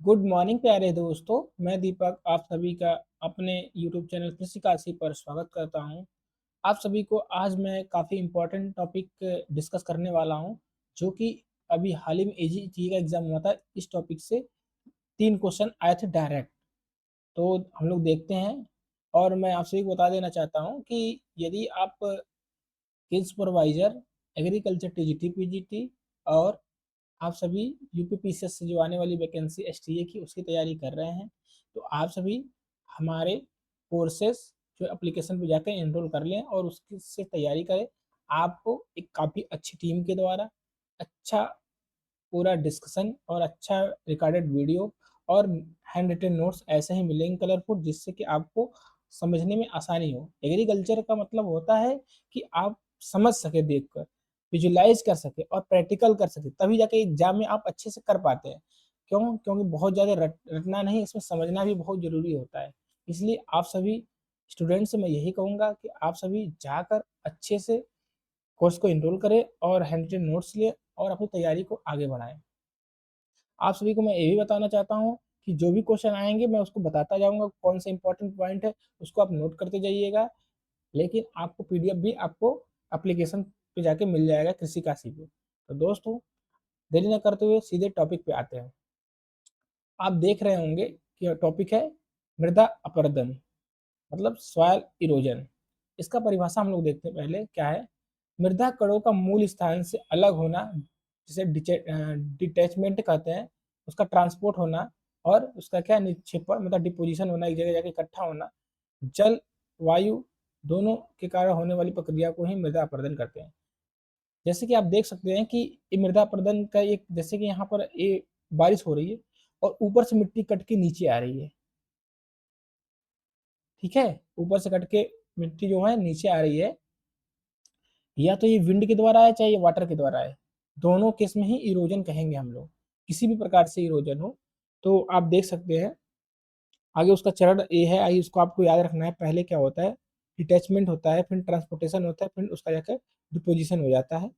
Good morning प्यारे दोस्तों। मैं दीपक आप सभी का अपने यूट्यूब चैनल कृषि काशी पर स्वागत करता हूं। आप सभी को आज मैं काफ़ी इम्पोर्टेंट टॉपिक डिस्कस करने वाला हूं, जो कि अभी हाल ही में एजीटी का एग्जाम हुआ था। इस टॉपिक से 3 क्वेश्चन आए थे डायरेक्ट। तो हम लोग देखते हैं। और मैं आप सभी को बता देना चाहता हूं कि यदि आप skill supervisor, agriculture TGT PGT और आप सभी यूपीपीसीएस से जो आने वाली वैकेंसी एसटीए की उसकी तैयारी कर रहे हैं, तो आप सभी हमारे कोर्सेस जो एप्लीकेशन पे जाकर एनरोल कर लें और उसकी से तैयारी करें। आपको एक काफ़ी अच्छी टीम के द्वारा अच्छा पूरा डिस्कशन और अच्छा रिकॉर्डेड वीडियो और हैंड रिटन नोट्स ऐसे ही मिलेंगे कलरफुल, जिससे कि आपको समझने में आसानी हो। एग्रीकल्चर का मतलब होता है कि आप समझ सके, देखकर विजुलाइज कर सके और प्रैक्टिकल कर सके, तभी जाके एग्जाम में आप अच्छे से कर पाते हैं। क्योंकि बहुत ज़्यादा रटना नहीं, इसमें समझना भी बहुत ज़रूरी होता है। इसलिए आप सभी स्टूडेंट से मैं यही कहूँगा कि आप सभी जाकर अच्छे से कोर्स को एनरोल करें और हैंड रिटन नोट्स लें और अपनी तैयारी को आगे बढ़ाएं। आप सभी को मैं ये भी बताना चाहता हूँ कि जो भी क्वेश्चन आएंगे मैं उसको बताता जाऊंगा, कौन सा इंपॉर्टेंट पॉइंट है उसको आप नोट करते जाइएगा। लेकिन आपको पीडीएफ भी आपको एप्लीकेशन पे जाके मिल जाएगा कृषि काशी पे। तो दोस्तों, देरी न करते हुए सीधे टॉपिक पे आते हैं। आप देख रहे होंगे कि टॉपिक है मृदा अपरदन, मतलब सॉइल इरोजन। इसका परिभाषा हम लोग देखते हैं पहले क्या है। मृदा कणों का मूल स्थान से अलग होना, जिसे डिटैचमेंट कहते हैं, उसका ट्रांसपोर्ट होना और उसका क्या निक्षेपण मतलब डिपोजिशन होना, एक जगह जाके इकट्ठा होना, जल वायु दोनों के कारण होने वाली प्रक्रिया को ही मृदा अपरदन करते हैं। जैसे कि आप देख सकते हैं कि ये मृदा अपरदन का एक, जैसे कि यहाँ पर ये बारिश हो रही है और ऊपर से मिट्टी कट के नीचे आ रही है। ठीक है, ऊपर से कट के मिट्टी जो है नीचे आ रही है, या तो ये विंड के द्वारा है चाहे ये वाटर के द्वारा है। दोनों केस में ही इरोजन कहेंगे हम लोग, किसी भी प्रकार से इरोजन हो। तो आप देख सकते हैं आगे उसका चरण ए है। आई उसको आपको याद रखना है। पहले क्या होता है, डिटैचमेंट होता है, फिर ट्रांसपोर्टेशन होता है, फिर उसका जाकर डिपोजिशन हो जाता है।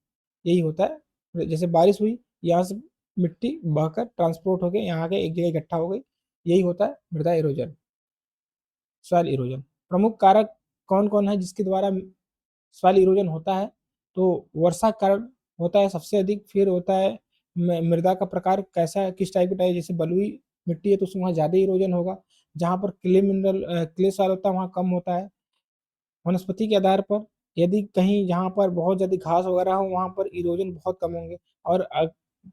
यही होता है। जैसे बारिश हुई, यहाँ से मिट्टी बहकर ट्रांसपोर्ट होकर यहाँ के एक जगह इकट्ठा हो गई, यही होता है मृदा इरोजन, सॉइल इरोजन। प्रमुख कारक कौन कौन है जिसके द्वारा सॉइल इरोजन होता है? तो वर्षा कारण होता है सबसे अधिक। फिर होता है मृदा का प्रकार कैसा है, किस टाइप का है। जैसे बलुई मिट्टी है तो उसमें वहाँ ज़्यादा इरोजन होगा। जहाँ पर क्ले मिनरल क्ले सॉइल होता है वहाँ कम होता है। वनस्पति के आधार पर यदि कहीं जहाँ पर बहुत ज़्यादा घास वगैरह हो वहाँ पर इरोजन बहुत कम होंगे। और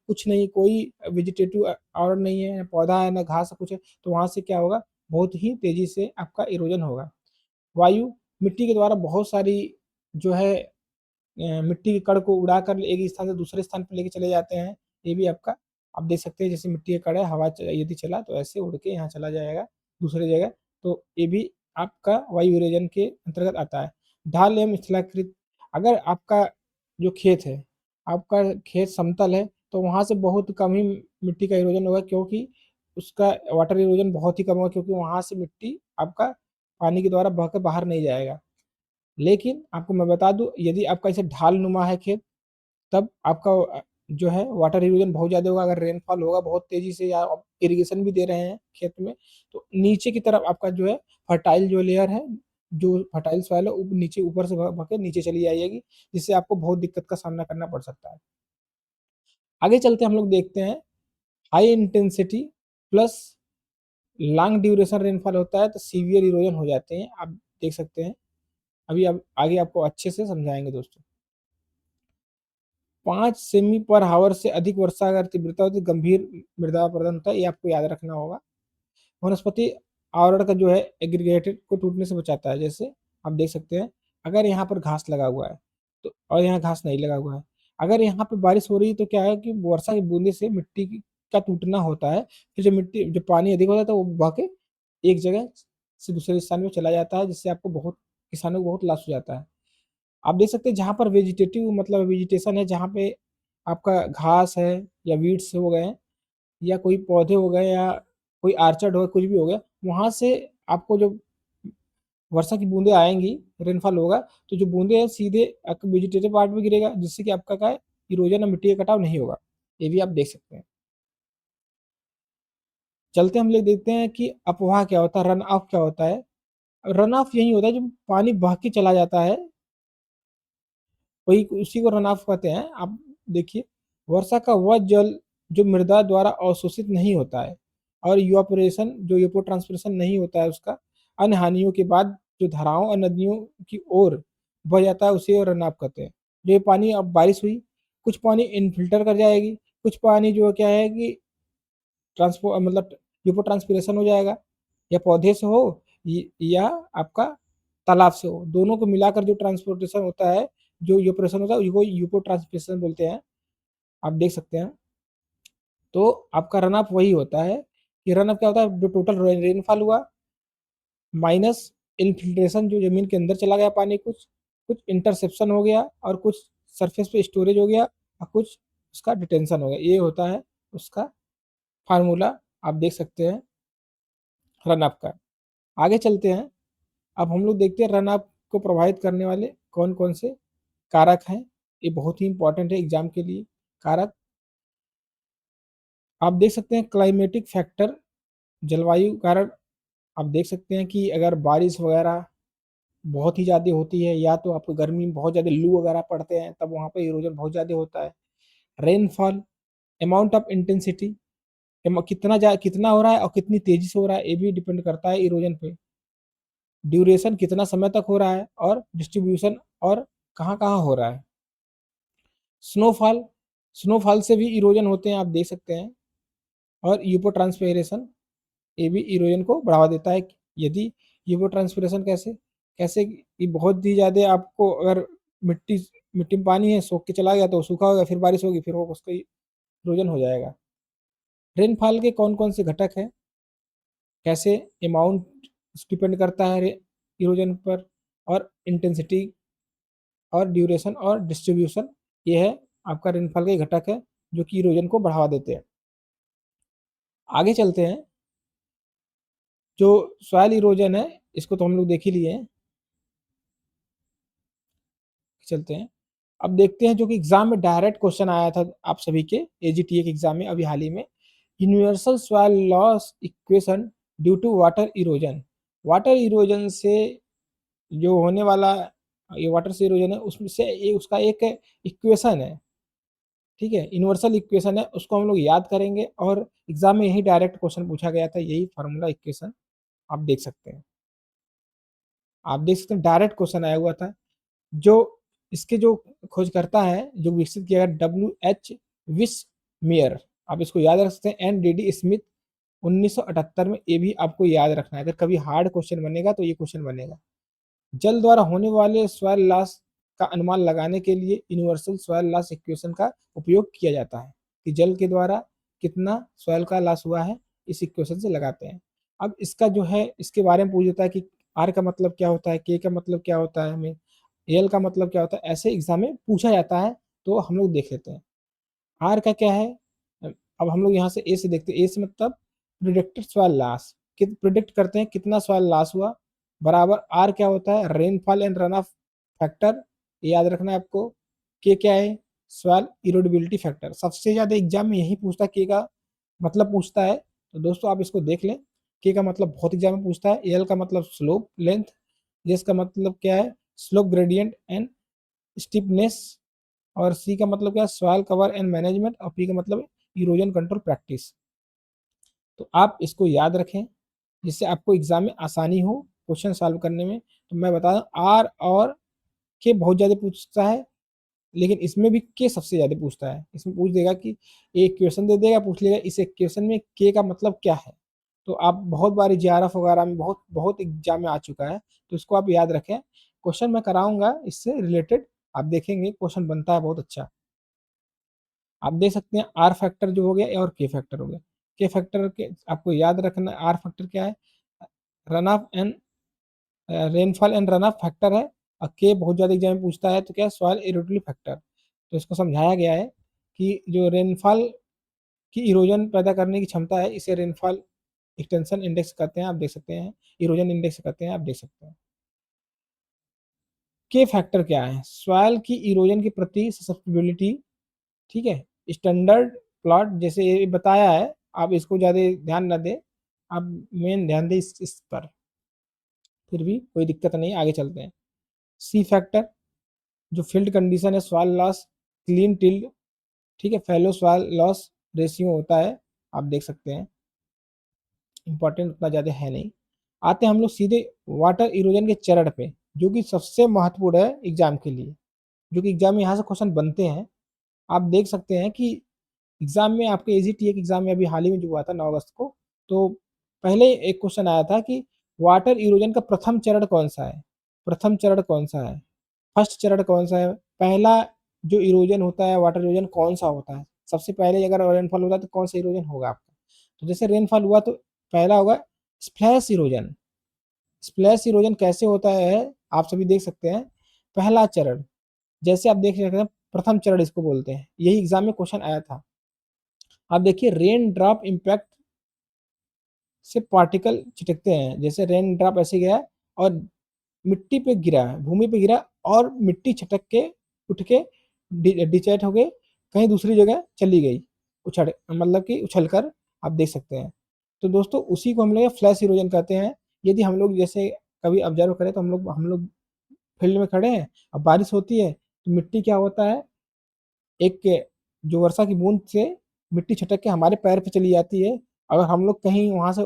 कुछ नहीं, कोई वेजिटेटिव और नहीं है, न पौधा है न घास कुछ है, तो वहाँ से क्या होगा, बहुत ही तेज़ी से आपका इरोजन होगा। वायु मिट्टी के द्वारा बहुत सारी जो है मिट्टी के कण को उड़ाकर एक स्थान से दूसरे स्थान पर लेके चले जाते हैं। ये भी आपका आप देख सकते हैं, जैसे मिट्टी का कण है, हवा यदि चला तो ऐसे उड़ के यहाँ चला जाएगा दूसरी जगह। तो ये भी आपका वायु विरेचन के अंतर्गत आता है। ढाल एवं स्थलाकृत, अगर आपका जो खेत है, आपका खेत समतल है, तो वहाँ से बहुत कम ही मिट्टी का इरोजन होगा, क्योंकि उसका वाटर इरोजन बहुत ही कम होगा, क्योंकि वहाँ से मिट्टी आपका पानी के द्वारा बहकर बाहर नहीं जाएगा। लेकिन आपको मैं बता दूं, यदि आपका ऐसे ढाल नुमा है खेत, तब आपका जो है वाटर इरोजन बहुत ज़्यादा होगा। अगर रेनफॉल होगा बहुत तेज़ी से या आप इरिगेशन भी दे रहे हैं खेत में, तो नीचे की तरफ आपका जो है फर्टाइल जो लेयर है, जो फर्टाइल सॉइल है, नीचे ऊपर से बह के नीचे चली जाएगी, जिससे आपको बहुत दिक्कत का सामना करना पड़ सकता है। आगे चलते हम लोग देखते हैं, high intensity plus long duration rainfall होता है तो सीवियर इरोजन हो जाते हैं। आप देख सकते हैं, अभी अब आगे आपको अच्छे से समझाएंगे दोस्तों। 5 सेमी पर हावर से अधिक वर्षा अगर तीव्रता हो तो गंभीर मृदा अपरदन होता है, ये आपको याद रखना होगा। वनस्पति आवरण का जो है एग्रीगेटेड को टूटने से बचाता है। जैसे आप देख सकते हैं, अगर यहाँ पर घास लगा हुआ है तो, और यहाँ घास नहीं लगा हुआ है, अगर यहाँ पे बारिश हो रही है तो क्या है कि वर्षा की बूंदे से का टूटना होता है। फिर जो पानी अधिक होता है तो वो बह के एक जगह से दूसरे स्थान में चला जाता है, जिससे आपको बहुत, किसानों को बहुत लॉस हो जाता है। आप देख सकते हैं जहाँ पर वेजिटेटिव मतलब वेजिटेशन है, जहाँ पे आपका घास है या वीड्स हो गए या कोई पौधे हो गए या कोई आर्चर्ड हो, कुछ भी हो गया, वहाँ से आपको जो वर्षा की बूंदें आएंगी, रेनफॉल होगा, तो जो बूंदे हैं सीधे वेजिटेटिव पार्ट में गिरेगा, जिससे कि आपका क्या है, इरोजन और मिट्टी का कटाव नहीं होगा। ये भी आप देख सकते हैं। चलते हम लोग देखते हैं कि अपवाह क्या होता है, रन ऑफ क्या होता है। रन ऑफ यही होता है जब पानी बह के चला जाता है, वही उसी को रन ऑफ कहते हैं। आप देखिए, वर्षा का वह जल जो मृदा द्वारा अवशोषित नहीं होता है और इवापोरेशन जो इवापोट्रांसपिरेशन नहीं होता है उसका, अन्य हानियों के बाद जो धाराओं और नदियों की ओर बह जाता है उसे रन ऑफ कहते हैं। जो ये पानी, अब बारिश हुई, कुछ पानी इनफिल्टर कर जाएगी, कुछ पानी जो क्या है कि ट्रांसपो मतलब इवापोट्रांसपिरेशन हो जाएगा, या पौधे से हो या आपका तालाब से हो, दोनों को मिलाकर जो ट्रांसपोर्टेशन होता है, जो इवापोरेशन होता है, वो इवापोट्रांसपिरेशन बोलते हैं। आप देख सकते हैं। तो आपका रन ऑफ वही होता है कि रन ऑफ क्या होता है, जो टोटल रेनफॉल हुआ माइनस इनफिल्ट्रेशन, जो जमीन के अंदर चला गया पानी, कुछ कुछ इंटरसेप्शन हो गया और कुछ सरफेस पे स्टोरेज हो गया और कुछ उसका डिटेंशन हो गया, ये होता है उसका फार्मूला। आप देख सकते हैं रन ऑफ का। आगे चलते हैं। अब हम लोग देखते हैं रन ऑफ को प्रभावित करने वाले कौन कौन से कारक हैं। ये बहुत ही इंपॉर्टेंट है एग्जाम के लिए। कारक आप देख सकते हैं, क्लाइमेटिक फैक्टर, जलवायु कारण। आप देख सकते हैं कि अगर बारिश वगैरह बहुत ही ज़्यादा होती है, या तो आपको गर्मी में बहुत ज़्यादा लू वगैरह पड़ते हैं, तब वहाँ पे इरोजन बहुत ज़्यादा होता है। रेनफॉल, अमाउंट ऑफ इंटेंसिटी, कितना हो रहा है और कितनी तेजी से हो रहा है, ये भी डिपेंड करता है इरोजन पे। ड्यूरेशन, कितना समय तक हो रहा है, और डिस्ट्रीब्यूशन, और कहाँ कहाँ हो रहा है। स्नोफॉल, स्नोफॉल से भी इरोजन होते हैं, आप देख सकते हैं। और यूपोट्रांसपिरेशन, ये भी इरोजन को बढ़ावा देता है। यदि यूपोट्रांसपिरेशन कैसे कैसे कि बहुत ही ज़्यादा आपको अगर मिट्टी मिट्टी में पानी है, सोख के चला गया तो सूखा होगा, फिर बारिश होगी, फिर वो उसका इरोजन हो जाएगा। रेनफॉल के कौन कौन से घटक हैं, कैसे अमाउंट डिपेंड करता है इरोजन पर, और इंटेंसिटी, और ड्यूरेशन, और डिस्ट्रीब्यूशन, ये है आपका रेनफॉल के घटक है जो कि इरोजन को बढ़ावा देते हैं। आगे चलते हैं। जो सॉइल इरोजन है, इसको तो हम लोग देख ही लिए हैं। चलते हैं। अब देखते हैं जो कि एग्जाम में डायरेक्ट क्वेश्चन आया था आप सभी के एजीटीए के एग्जाम में अभी हाल ही में। Universal soil loss equation due to water erosion. Water erosion से जो होने वाला, ये वाटर से इरोजन है, उसमें से उसका एक इक्वेशन है, ठीक है, यूनिवर्सल इक्वेशन है, उसको हम लोग याद करेंगे। और एग्जाम में यही डायरेक्ट क्वेश्चन पूछा गया था, यही फार्मूला इक्वेशन आप देख सकते हैं। आप देख सकते हैं डायरेक्ट क्वेश्चन आया हुआ था। जो इसके जो खोजकर्ता है, जो विकसित किया गया, विस्मेयर, आप इसको याद रख सकते हैं। एन स्मिथ 1978 में, ये भी आपको याद रखना है। अगर कभी हार्ड क्वेश्चन बनेगा तो ये क्वेश्चन बनेगा। जल द्वारा होने वाले सॉइल लॉस का अनुमान लगाने के लिए यूनिवर्सल सॉइल लॉस इक्वेशन का उपयोग किया जाता है, कि जल के द्वारा कितना सॉइल का लॉस हुआ है, इस इक्वेशन से लगाते हैं। अब इसका जो है, इसके बारे में पूछ देता है कि आर का मतलब क्या होता है, के का मतलब क्या होता है, हमें एल का मतलब क्या होता है, ऐसे एग्जाम में पूछा जाता है। तो हम लोग देख लेते हैं आर का क्या है। अब हम लोग यहाँ से ए से देखते हैं। ए से मतलब प्रिडिक्टेड सॉइल लॉस, प्रिडिक्ट करते हैं कितना सॉइल लॉस हुआ, बराबर आर क्या होता है, rainfall and run of factor, याद रखना है आपको। के क्या है, सॉइल इरोडेबिलिटी फैक्टर। सबसे ज्यादा एग्जाम में यही पूछता है, के का मतलब पूछता है। तो दोस्तों आप इसको देख लें। के का मतलब बहुत एग्जाम में पूछता है। एल का मतलब स्लोप लेंथ, एस का मतलब क्या है, स्लोप ग्रेडियंट एंड स्टीपनेस, और सी का मतलब क्या है, सॉइल कवर एंड मैनेजमेंट, और पी का मतलब इरोजन कंट्रोल प्रैक्टिस। तो आप इसको याद रखें, जिससे आपको एग्जाम में आसानी हो क्वेश्चन सॉल्व करने में। तो मैं बता दूं, आर और के बहुत ज़्यादा पूछता है, लेकिन इसमें भी के सबसे ज़्यादा पूछता है। इसमें पूछ देगा कि एक क्वेश्चन दे देगा, पूछ लेगा इस एक क्वेश्चन में के का मतलब क्या है। तो आप बहुत बार जेआरएफ वगैरह में बहुत बहुत एग्जाम में आ चुका है, तो इसको आप याद रखें। क्वेश्चन मैं कराऊंगा इससे रिलेटेड, आप देखेंगे क्वेश्चन बनता है बहुत अच्छा। आप देख सकते हैं आर फैक्टर जो हो गया और के फैक्टर हो गया। के फैक्टर के आपको याद रखना, आर फैक्टर क्या है, run of and rainfall and run of factor है। और के बहुत ज़्यादा एग्जाम में पूछता है, तो क्या है, सॉइल इरोडिव फैक्टर। तो इसको समझाया गया है कि जो रेनफॉल की इरोजन पैदा करने की क्षमता है, इसे रेनफॉल एक्सटेंशन इंडेक्स कहते हैं, आप देख सकते हैं। इरोजन इंडेक्स कहते हैं, आप देख सकते हैं। के फैक्टर क्या है, सॉइल की इरोजन के प्रति ससेप्टिबिलिटी, ठीक है। स्टैंडर्ड प्लॉट जैसे ये बताया है, आप इसको ज़्यादा ध्यान न दें। आप मेन ध्यान दें इस पर। फिर भी कोई दिक्कत नहीं है, आगे चलते हैं। सी फैक्टर, जो फील्ड कंडीशन है, सॉइल लॉस, क्लीन टिल्ड, ठीक है, फैलो सॉइल लॉस रेशियो होता है, आप देख सकते हैं। इंपॉर्टेंट उतना ज़्यादा है नहीं। आते हैं हम लोग सीधे वाटर इरोजन के चरण पे, जो कि सबसे महत्वपूर्ण है एग्जाम के लिए, जो कि एग्जाम में यहाँ से क्वेश्चन बनते हैं। आप देख सकते हैं कि एग्जाम में आपके एजीटी एक एग्जाम में अभी हाल ही में जो हुआ था 9 अगस्त को, तो पहले एक क्वेश्चन आया था कि वाटर इरोजन का प्रथम चरण कौन सा है, प्रथम चरण कौन सा है, फर्स्ट चरण कौन सा है, पहला जो इरोजन होता है वाटर इरोजन कौन सा होता है, सबसे पहले अगर रेनफॉल होता है तो कौन सा इरोजन होगा आपका। तो जैसे रेनफॉल हुआ तो पहला होगा स्प्लैश इरोजन। स्प्लैश इरोजन कैसे होता है आप सभी देख सकते हैं। पहला चरण, जैसे आप देख सकते हैं, प्रथम चरण इसको बोलते हैं, यही एग्जाम में क्वेश्चन आया था। आप देखिए रेन ड्रॉप इम्पैक्ट से पार्टिकल छिटकते हैं, जैसे रेन ड्रॉप ऐसे गया और मिट्टी पे गिरा, भूमि पे गिरा और मिट्टी छटक के उठ के डिचैट हो गए, कहीं दूसरी जगह चली गई, उछड़ मतलब कि उछल कर, आप देख सकते हैं। तो दोस्तों उसी को हम लोग फ्लैश इरोजन कहते हैं। यदि हम लोग जैसे कभी ऑब्जर्व करें तो हम लोग फील्ड में खड़े हैं, अब बारिश होती है तो मिट्टी क्या होता है, एक जो वर्षा की बूंद से मिट्टी छटक के हमारे पैर पे चली जाती है। अगर हम लोग कहीं वहाँ से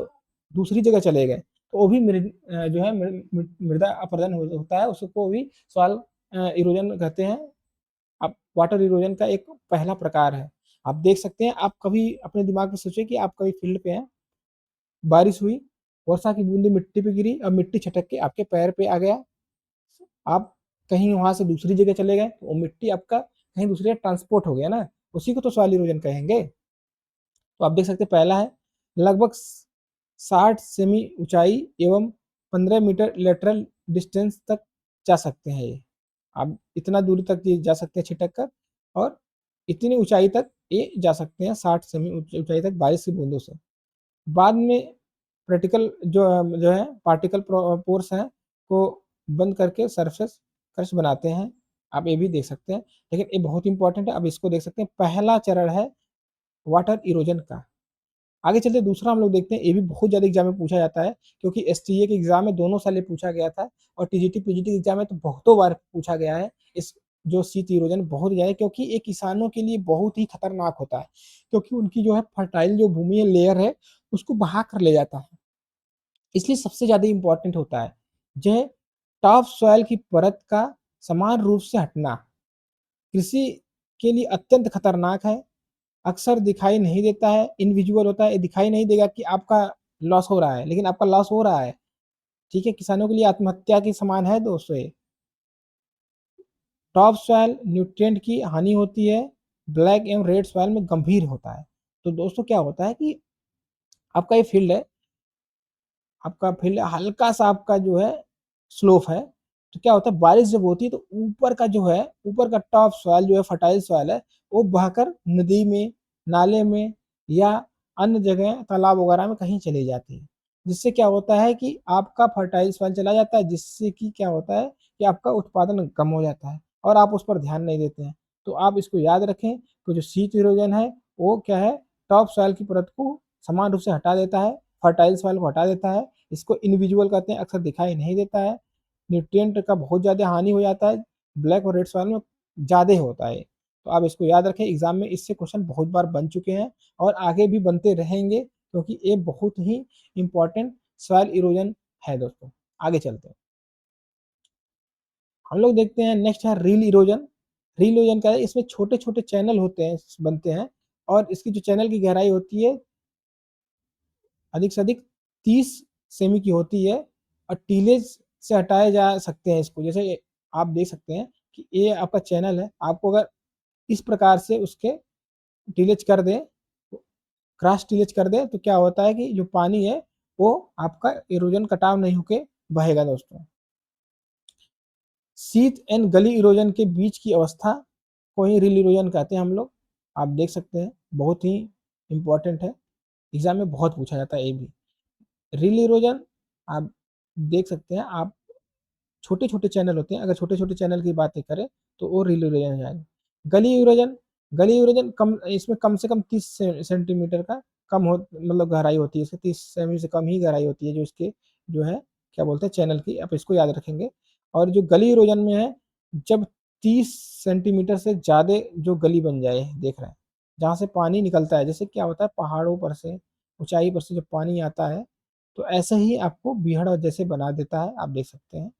दूसरी जगह चले गए तो वो भी जो है मृदा अपरदन होता है, उसको भी सॉइल इरोजन कहते हैं। आप वाटर इरोजन का एक पहला प्रकार है। आप देख सकते हैं, आप कभी अपने दिमाग में सोचिए कि आप कभी फील्ड पे हैं, बारिश हुई, वर्षा की बूंदें मिट्टी पे गिरी और मिट्टी छटक के आपके पैर पे आ गया, आप कहीं वहां से दूसरी जगह चले गए तो वो मिट्टी आपका कहीं दूसरी जगह ट्रांसपोर्ट हो गया ना, उसी को तो सॉइल इरोजन कहेंगे। तो आप देख सकते हैं पहला है लगभग 60 सेमी ऊंचाई एवं 15 मीटर लेटरल डिस्टेंस तक जा सकते हैं ये, आप इतना दूर तक ये जा सकते हैं छिटक कर, और इतनी ऊंचाई तक ये जा सकते हैं 60 सेमी ऊंचाई तक बारिश की बूंदों से। बाद में प्रैक्टिकल जो है पार्टिकल पोर्स हैं को बंद करके सरफेस क्रस्ट बनाते हैं, आप ये भी देख सकते हैं। लेकिन ये बहुत इंपॉर्टेंट है, अब इसको देख सकते हैं, पहला चरण है वाटर इरोजन का। आगे चलते दूसरा हम लोग देखते हैं, ये भी बहुत ज़्यादा एग्जाम में पूछा जाता है, क्योंकि एसटीए के एग्जाम में दोनों साल ये पूछा गया था, और टीजीटी पीजीटी के एग्जाम में तो बहुतों बार पूछा गया है। इस जो शीत इरोजन बहुत ज़्यादा, क्योंकि ये किसानों के लिए बहुत ही खतरनाक होता है, क्योंकि उनकी जो है फर्टाइल जो भूमि है लेयर है उसको बहा कर ले जाता है, इसलिए सबसे ज़्यादा इंपॉर्टेंट होता है। जो टॉप सॉइल की परत का समान रूप से हटना कृषि के लिए अत्यंत खतरनाक है, अक्सर दिखाई नहीं देता है, इनविजिबल होता है, ये दिखाई नहीं देगा कि आपका लॉस हो रहा है, लेकिन आपका लॉस हो रहा है, ठीक है, किसानों के लिए आत्महत्या के समान है दोस्तों ये। टॉप सॉइल न्यूट्रिएंट की हानि होती है, ब्लैक एवं रेड सॉइल में गंभीर होता है। तो दोस्तों क्या होता है कि आपका ये फील्ड है, आपका फील्ड हल्का सा आपका जो है स्लोप है, तो क्या होता है बारिश जब होती है तो ऊपर का जो है, ऊपर का टॉप सॉइल जो है फर्टाइल सॉइल है, वो बहकर नदी में, नाले में या अन्य जगह तालाब वगैरह में कहीं चली जाती है, जिससे क्या होता है कि आपका फर्टाइल सॉइल चला जाता है, जिससे कि क्या होता है कि आपका उत्पादन कम हो जाता है और आप उस पर ध्यान नहीं देते हैं। तो आप इसको याद रखें कि जो शीत इरोजन है वो क्या है, टॉप सॉइल की परत को समान रूप से हटा देता है, फर्टाइल सॉइल को हटा देता है, इसको इनविजिबल कहते हैं, अक्सर दिखाई नहीं देता है, न्यूट्रिएंट का बहुत ज़्यादा हानि हो जाता है, ब्लैक और रेड सॉइल में ज़्यादा होता है। तो आप इसको याद रखें, एग्जाम में इससे क्वेश्चन बहुत बार बन चुके हैं और आगे भी बनते रहेंगे, क्योंकि ये बहुत ही इंपॉर्टेंट सॉइल इरोजन है दोस्तों। आगे चलते हैं, हम लोग देखते हैं नेक्स्ट है रील इरोजन। रील इरोजन क्या है, इसमें छोटे छोटे चैनल होते हैं, बनते हैं, और इसकी जो चैनल की गहराई होती है अधिक से अधिक 30 सेमी की होती है, और टीलेज से हटाए जा सकते हैं इसको। जैसे आप देख सकते हैं कि ये आपका चैनल है, आपको अगर इस प्रकार से उसके टीलेज कर दें, क्रॉस टीलेज कर दें, तो क्या होता है कि जो पानी है वो आपका इरोजन कटाव नहीं होके बहेगा दोस्तों। शीत एंड गली इरोजन के बीच की अवस्था को ही रील इरोजन कहते हैं हम लोग। आप देख सकते हैं बहुत ही इंपॉर्टेंट है, एग्जाम में बहुत पूछा जाता है ये भी। रील इरोजन आप देख सकते हैं, आप छोटे छोटे चैनल होते हैं, अगर छोटे छोटे चैनल की बातें करें तो वो रील इरोजन जाएगा। गली इरोजन, गली इरोजन कम, इसमें कम से कम 30 सेंटीमीटर का कम हो, मतलब गहराई होती है इसकी 30 सेमी से कम ही गहराई होती है जो इसके जो है क्या बोलते हैं चैनल की, आप इसको याद रखेंगे। और जो गली इरोजन में है, जब 30 सेंटीमीटर से ज़्यादा जो गली बन जाए, देख रहे हैं जहाँ से पानी निकलता है, जैसे क्या होता है पहाड़ों पर से, ऊंचाई पर से जब पानी आता है, तो ऐसे ही आपको बीहड़ जैसे बना देता है, आप देख सकते हैं।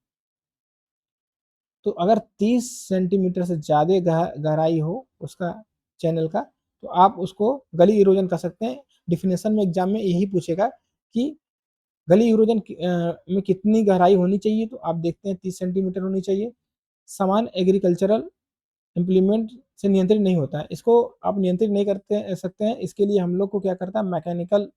तो अगर 30 सेंटीमीटर से ज़्यादा गहराई हो उसका चैनल का, तो आप उसको गली इरोजन कह सकते हैं। डिफिनेशन में एग्जाम में यही पूछेगा कि गली इरोजन में कितनी गहराई होनी चाहिए, तो आप देखते हैं 30 सेंटीमीटर होनी चाहिए। समान एग्रीकल्चरल इम्प्लीमेंट से नियंत्रित नहीं होता है, इसको आप नियंत्रित नहीं करते सकते हैं। इसके लिए हम लोग को क्या करता है, मैकेनिकल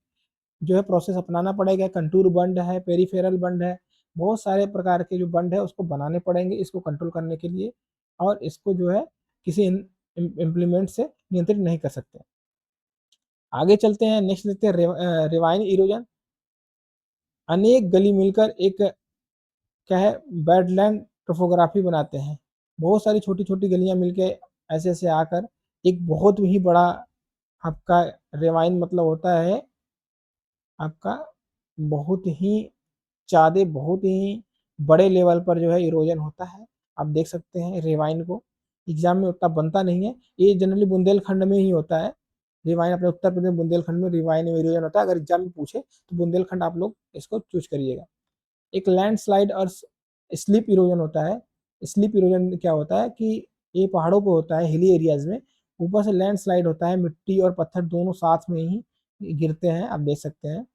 जो है प्रोसेस अपनाना पड़ेगा। कंटूर बंड है, पेरीफेरल बंड है, बहुत सारे प्रकार के जो बंड है उसको बनाने पड़ेंगे इसको कंट्रोल करने के लिए, और इसको जो है किसी इम्प्लीमेंट से नियंत्रित नहीं कर सकते। आगे चलते हैं, नेक्स्ट देखते हैं रिवाइन इरोजन। अनेक गली मिलकर एक क्या है बैडलैंड टोपोग्राफी बनाते हैं। बहुत सारी छोटी छोटी गलियां मिलके ऐसे ऐसे आकर एक बहुत ही बड़ा आपका रिवाइन मतलब होता है आपका बहुत ही ज़्यादा, बहुत ही बड़े लेवल पर जो है इरोजन होता है। आप देख सकते हैं रिवाइन को, एग्जाम में उतना बनता नहीं है, ये जनरली बुंदेलखंड में ही होता है। रिवाइन अपने उत्तर प्रदेश बुंदेलखंड में रिवाइन इरोजन होता है। अगर एग्जाम में पूछे तो बुंदेलखंड आप लोग इसको चूज करिएगा। एक लैंडस्लाइड और स्लिप इरोजन होता है। स्लिप इरोजन क्या होता है कि ये पहाड़ों पे होता है, हिली एरियाज में, ऊपर से लैंडस्लाइड होता है, मिट्टी और पत्थर दोनों साथ में ही गिरते हैं, आप देख सकते हैं।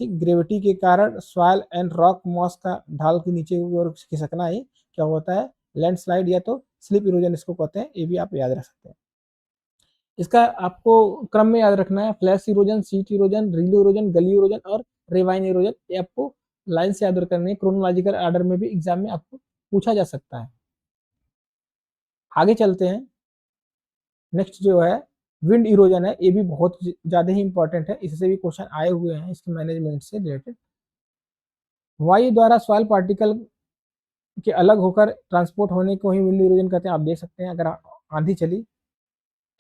ठीक, ग्रेविटी के कारण सॉइल एंड रॉक मॉस का ढाल के नीचे की ओर खिसकना ही क्या होता है लैंडस्लाइड या तो स्लिप इरोजन इसको कहते हैं, ये भी आप याद रख सकते हैं। इसका आपको क्रम में याद रखना है, flash erosion, seat erosion, रीलो erosion, गली इरोजन और रिवाइन इरोजन, ये आपको लाइन से याद करनी है। क्रोनोलॉजिकल ऑर्डर में भी एग्जाम में आपको पूछा जा सकता है। आगे चलते हैं, नेक्स्ट जो है विंड इरोजन है, ये भी बहुत ज्यादा ही इंपॉर्टेंट है, इससे भी क्वेश्चन आए हुए हैं इसके मैनेजमेंट से रिलेटेड। वायु द्वारा सॉइल पार्टिकल के अलग होकर ट्रांसपोर्ट होने को ही विंड इरोजन कहते हैं। आप देख सकते हैं अगर आंधी चली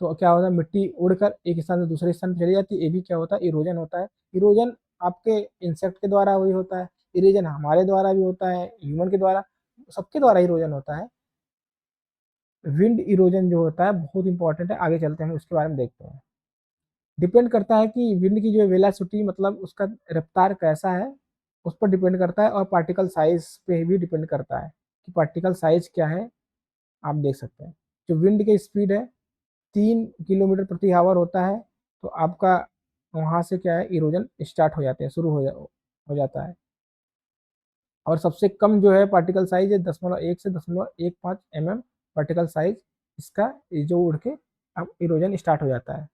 तो क्या होता है, मिट्टी उड़कर एक स्थान से दूसरे स्थान पर चली जाती है, ये भी क्या होता है इरोजन होता है। इरोजन आपके इंसेक्ट के द्वारा भी होता है, इरोजन हमारे द्वारा भी होता है, ह्यूमन के द्वारा, सबके द्वारा इरोजन होता है। विंड इरोजन जो होता है बहुत इंपॉर्टेंट है, आगे चलते हैं हम उसके बारे में देखते हैं। डिपेंड करता है कि विंड की जो वेलोसिटी मतलब उसका रफ्तार कैसा है उस पर डिपेंड करता है, और पार्टिकल साइज पे भी डिपेंड करता है कि पार्टिकल साइज क्या है। आप देख सकते हैं जो विंड की स्पीड है 3 किलोमीटर प्रति आवर होता है, तो आपका वहाँ से क्या है इरोजन स्टार्ट हो जाते हैं, शुरू हो जाता है। और सबसे कम जो है पार्टिकल साइज है 0.1 से 0.15 पार्टिकल साइज इसका, जो उड़ के अब इरोजन स्टार्ट हो जाता है।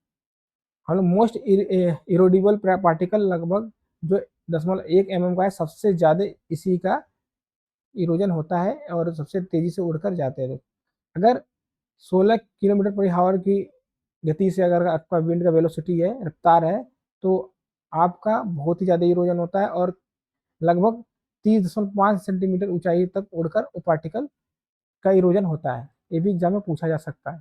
हम लोग मोस्ट इरोडिबल पार्टिकल लगभग जो 0.1 का है, सबसे ज़्यादा इसी का इरोजन होता है और सबसे तेज़ी से उड़कर जाते हैं। अगर 16 किलोमीटर पर आवर की गति से अगर आपका विंड का वेलोसिटी है, रफ्तार है, तो आपका बहुत ही ज़्यादा इरोजन होता है और लगभग 30.5 सेंटीमीटर ऊंचाई तक उड़कर वो पार्टिकल का इरोजन होता है। ये भी एग्जाम में पूछा जा सकता है।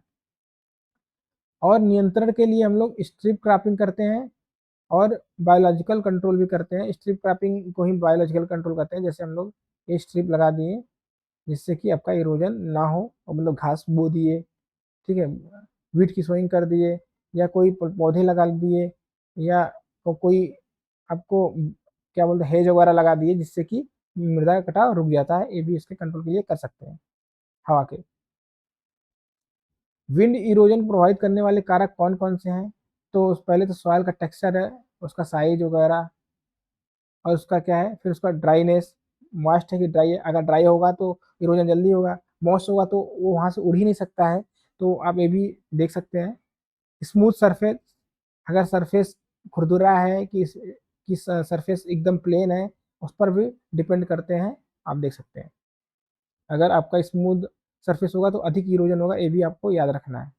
और नियंत्रण के लिए हम लोग स्ट्रिप क्रॉपिंग करते हैं और बायोलॉजिकल कंट्रोल भी करते हैं। स्ट्रिप क्रॉपिंग को ही बायोलॉजिकल कंट्रोल करते हैं, जैसे हम लोग ये स्ट्रिप लगा दिए जिससे कि आपका इरोजन ना हो, और मतलब घास बो दिए, ठीक है, वीट की सोइंग कर दिए, या कोई पौधे लगा दिए, या कोई आपको क्या बोलते हैं हेज वगैरह लगा दिए जिससे कि मृदा का कटाव रुक जाता है, ये भी इसके कंट्रोल के लिए कर सकते हैं हवा के। विंड इरोजन प्रभावित करने वाले कारक कौन कौन से हैं, तो पहले तो सॉइल का टेक्सचर है, उसका साइज वगैरह, और उसका क्या है फिर उसका ड्राईनेस, मॉइस्ट है कि ड्राई है, अगर ड्राई होगा तो इरोजन जल्दी होगा, मॉइस्ट होगा तो वो वहाँ से उड़ ही नहीं सकता है, तो आप ये भी देख सकते हैं। स्मूथ सरफेस, अगर सरफेस खुरदुरा है कि सरफेस एकदम प्लेन है, उस पर भी डिपेंड करते हैं, आप देख सकते हैं। अगर आपका स्मूथ सरफेस होगा तो अधिक इरोजन होगा, ये भी आपको याद रखना है।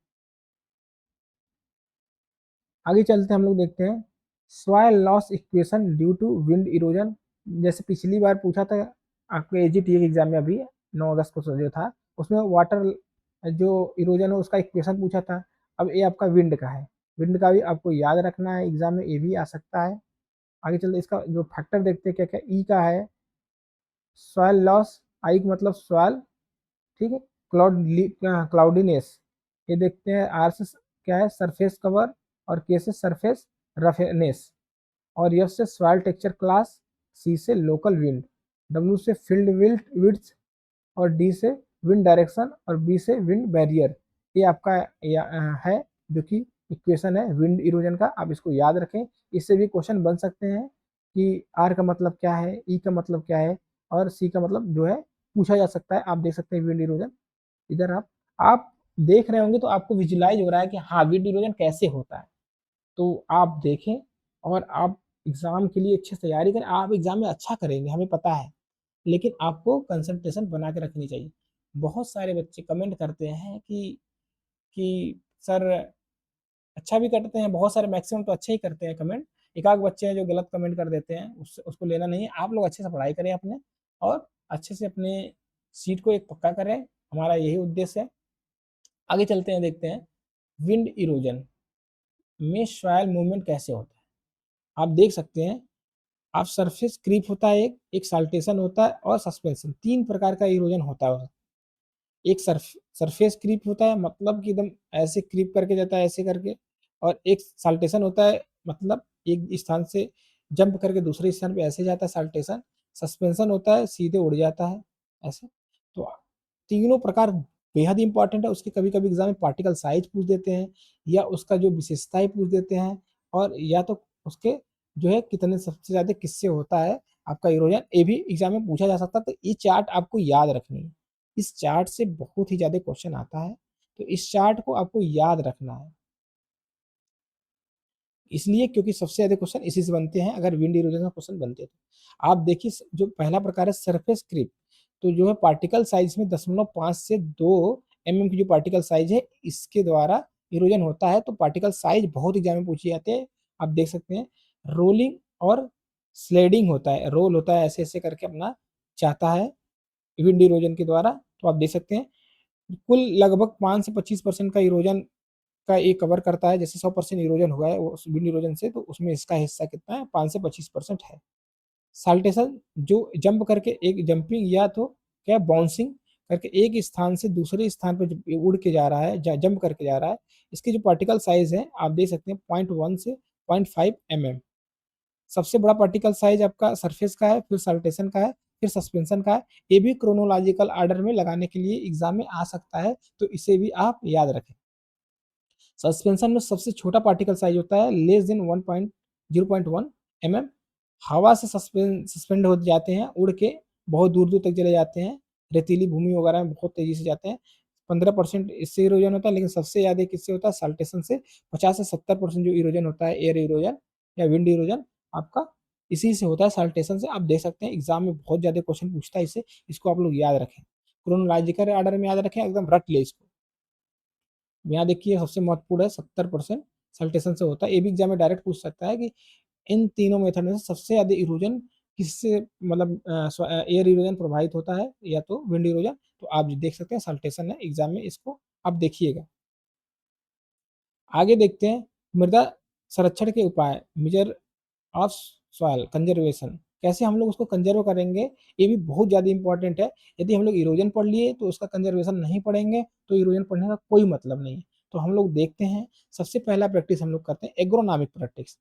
आगे चलते हम लोग देखते हैं soil loss equation due to wind erosion. जैसे पिछली बार पूछा था आपके एजीटी एग्जाम में, अभी 9 अगस्त को जो था उसमें वाटर जो इरोजन है उसका इक्वेशन पूछा था। अब ये आपका विंड का है, विंड का भी आपको याद रखना है, एग्जाम में ये भी आ सकता है। आगे चलते इसका जो फैक्टर देखते हैं क्या क्या। ई का है सॉइल लॉस, आई का मतलब सॉइल, ठीक है। क्लाउडीनेस, ये देखते हैं। आर से क्या है सरफेस कवर, और के से सरफेस रफनेस, और एफ से सॉइल टेक्सचर क्लास, सी से लोकल विंड, डब्ल्यू से फील्ड विड्थ, और डी से विंड डायरेक्शन, और बी से विंड बैरियर। ये आपका है जो कि इक्वेशन है विंड इरोजन का, आप इसको याद रखें। इससे भी क्वेश्चन बन सकते हैं कि आर का मतलब क्या है, ई का मतलब क्या है, और सी का मतलब जो है पूछा जा सकता है। आप देख सकते हैं विंड इरोजन, इधर आप देख रहे होंगे तो आपको विजुलाइज हो रहा है कि हाँ विंड इरोजन कैसे होता है। तो आप देखें और आप एग्जाम के लिए अच्छे से तैयारी करें। आप एग्जाम में अच्छा करेंगे हमें पता है, लेकिन आपको कंसंट्रेशन बना के रखनी चाहिए। बहुत सारे बच्चे कमेंट करते हैं कि सर, अच्छा भी करते हैं बहुत सारे, मैक्सिमम तो अच्छे ही करते हैं कमेंट। एक आध बच्चे हैं जो गलत कमेंट कर देते हैं, उसको लेना नहीं है। आप लोग अच्छे से पढ़ाई करें अपने, और अच्छे से अपने सीट को एक पक्का करें, हमारा यही उद्देश्य है। आगे चलते हैं, देखते हैं विंड इरोजन में सॉइल मूवमेंट कैसे होता है। आप देख सकते हैं, आप सरफेस क्रीप होता है, एक साल्टेशन होता है, और सस्पेंशन, तीन प्रकार का इरोजन होता है। एक सरफेस क्रीप होता है, मतलब कि एकदम ऐसे क्रीप करके जाता है ऐसे करके, और एक साल्टेशन होता है, मतलब एक स्थान से जंप करके दूसरे स्थान पे ऐसे जाता है साल्टेशन। सस्पेंशन होता है, सीधे उड़ जाता है ऐसे। तो तीनों प्रकार बेहद इंपॉर्टेंट है। उसके कभी कभी एग्जाम में पार्टिकल साइज पूछ देते हैं, या उसका जो विशेषताएं पूछ देते हैं, और या तो उसके जो है कितने सबसे ज्यादा किससे होता है आपका इरोजन, ये भी एग्जाम में पूछा जा सकता है। तो ये चार्ट आपको याद रखनी है, इस चार्ट से बहुत ही ज़्यादा क्वेश्चन आता है, तो इस चार्ट को आपको याद रखना है। इसलिए क्योंकि सबसे ज़्यादा क्वेश्चन इसी से बनते हैं, अगर विंड इरोजन का क्वेश्चन बनते हैं तो। आप देखिए जो पहला प्रकार है सरफेस क्रीप, तो जो है पार्टिकल साइज में 0.5 से 2 की जो पार्टिकल साइज है, इसके द्वारा इरोजन होता है। तो पार्टिकल साइज बहुत एग्जाम में पूछे जाते हैं। आप देख सकते हैं रोलिंग और स्लेडिंग होता है, रोल होता है ऐसे ऐसे करके अपना जाता है विंड इरोजन के द्वारा। तो आप देख सकते हैं कुल लगभग 5 से 25% का इरोजन का ये कवर करता है। जैसे 100% इरोजन हुआ है वो विंड इरोजन से, तो उसमें इसका हिस्सा कितना है, 5 से 25% है। साल्टेशन जो जंप करके, एक जंपिंग या तो क्या बाउंसिंग करके एक स्थान से दूसरे स्थान पर उड़ के जा रहा है, जंप करके जा रहा है, इसके जो पार्टिकल साइज है आप देख सकते हैं 0.1 से 0.5 सबसे बड़ा पार्टिकल साइज आपका सरफेस का है, फिर साल्टेशन का है, फिर सस्पेंशन का है। ये भी क्रोनोलॉजिकल ऑर्डर में लगाने के लिए एग्जाम में आ सकता है, तो इसे भी आप याद रखें। सस्पेंशन में सबसे छोटा पार्टिकल साइज होता है लेस देन 1.0.1 हवा से सस्पेंड हो जाते हैं, उड़ के बहुत दूर दूर तक चले जाते हैं, रेतीली भूमि वगैरह में बहुत तेजी से जाते हैं। 15% इससे इरोजन होता है, लेकिन सबसे ज़्यादा किससे होता है, साल्टेशन से। 50 से 70% जो इरोजन होता है एयर इरोजन या विंड इरोजन आपका इसी से होता है, साल्टेशन से। आप देख सकते हैं एग्जाम में बहुत ज़्यादा क्वेश्चन पूछता है इससे, इसको आप लोग याद रखें, क्रोनोलॉजिकल ऑर्डर में याद रखें, एकदम रट ले इसको। यहाँ देखिए सबसे महत्वपूर्ण है 70% सल्टेशन से होता है। ये भी एग्जाम में डायरेक्ट पूछ सकता है कि इन तीनों मेथड में से सबसे ज्यादा इरोजन किससे, मतलब एयर इरोजन प्रभावित होता है या तो विंड इरोजन। तो आप देख सकते हैं सल्टेशन है एग्जाम में, इसको आप देखिएगा। आगे देखते हैं मृदा संरक्षण के उपाय, मेजर ऑफ सॉइल कंजर्वेशन, कैसे हम लोग उसको कंजर्व करेंगे, ये भी बहुत ज़्यादा इंपॉर्टेंट है। यदि हम लोग इरोजन पढ़ लिए तो उसका कंजर्वेशन नहीं पढ़ेंगे तो इरोजन पढ़ने का कोई मतलब नहीं है। तो हम लोग देखते हैं, सबसे पहला प्रैक्टिस हम लोग करते हैं एग्रोनॉमिक प्रैक्टिस।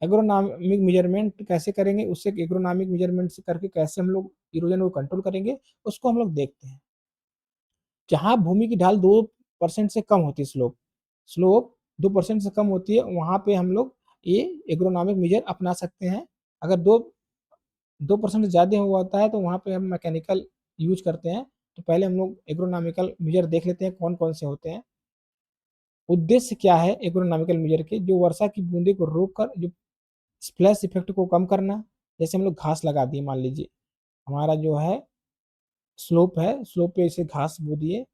एग्रोनॉमिक मेजरमेंट कैसे करेंगे, उससे एग्रोनॉमिक मेजरमेंट से करके कैसे हम लोग इरोजन को कंट्रोल करेंगे, उसको हम लोग देखते हैं। जहाँ भूमि की ढाल 2% से कम होती है, स्लोप स्लोप 2% से कम होती है, वहाँ पे हम लोग ये एग्रोनॉमिक मेजर अपना सकते हैं। अगर 2% से ज़्यादा हुआ होता है तो वहाँ पे हम मैकेनिकल यूज करते हैं। तो पहले हम लोग एग्रोनॉमिकल मेजर देख लेते हैं कौन कौन से होते हैं। उद्देश्य क्या है एग्रोनॉमिकल मेजर के, जो वर्षा की बूंदे को रोक कर जो स्प्लैश इफेक्ट को कम करना। जैसे हम लोग घास लगा दिए, मान लीजिए हमारा जो है स्लोप है, स्लोप पे इसे घास बो दिए,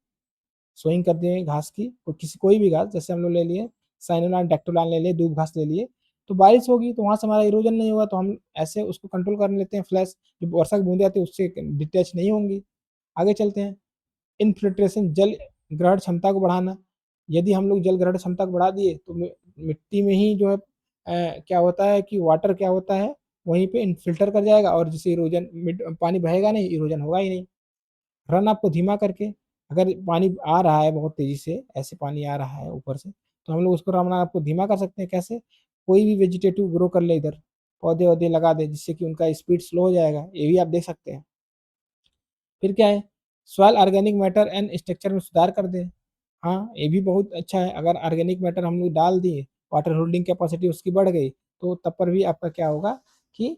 सोइंग कर दिए घास की, कोई भी घास, जैसे हम लोग ले लिए साइनोलान डेक्टोलान ले लिए, दूब घास ले लिए, तो बारिश होगी तो वहां से हमारा इरोजन नहीं होगा, तो हम ऐसे उसको कंट्रोल कर लेते हैं। फ्लैश जो वर्षा की बूंदे आती है उससे डिटैच नहीं होंगी। आगे चलते हैं, इनफिल्ट्रेशन, जल ग्रहण क्षमता को बढ़ाना। यदि हम लोग जल ग्रहण क्षमता को बढ़ा दिए तो मिट्टी में ही जो है क्या होता है कि वाटर क्या होता है, वहीं पे फ़िल्टर कर जाएगा और जिससे इरोजन पानी बहेगा नहीं, इरोजन होगा ही नहीं। रन आपको धीमा करके, अगर पानी आ रहा है बहुत तेज़ी से, ऐसे पानी आ रहा है ऊपर से, तो हम लोग उसको रन आपको धीमा कर सकते हैं, कैसे? कोई भी वेजिटेटिव ग्रो कर ले इधर, पौधे-वौधे लगा दें जिससे कि उनका स्पीड स्लो हो जाएगा, ये भी आप देख सकते हैं। फिर क्या है, soil organic matter and structure में सुधार कर दें। हाँ, ये भी बहुत अच्छा है, अगर ऑर्गेनिक मैटर हम लोग डाल दिए, वाटर होल्डिंग कैपेसिटी उसकी बढ़ गई, तो तब पर भी आपका क्या होगा कि